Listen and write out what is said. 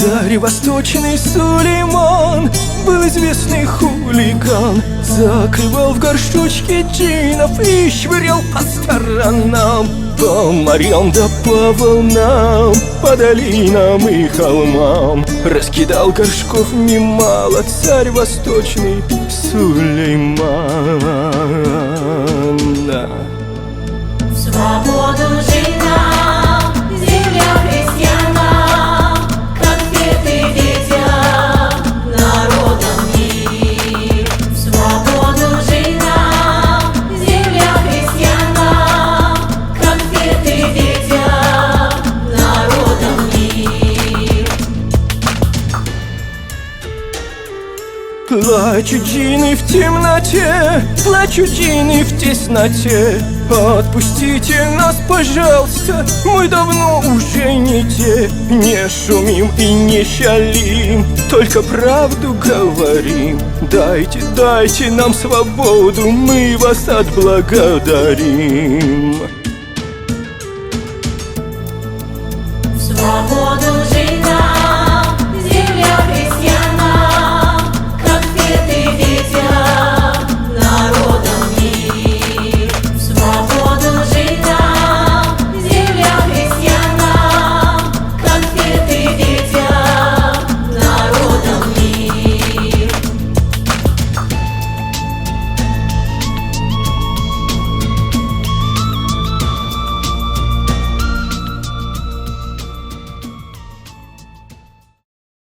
Царь восточный Сулейман был известный хулиган, закрывал в горшочке джинов и швырял по сторонам, по морям да по волнам, по долинам и холмам. Раскидал горшков немало царь восточный Сулейман. Свободу жинам, земля христианам, конфеты детям, народам мир. Свободу жинам, земля христианам, конфеты детям, народам мир. Плачут джинны в темноте, плачут джинны в тесноте. Отпустите нас, пожалуйста, мы давно уже не те. Не шумим и не шалим, только правду говорим. Дайте, дайте нам свободу, мы вас отблагодарим. Свободу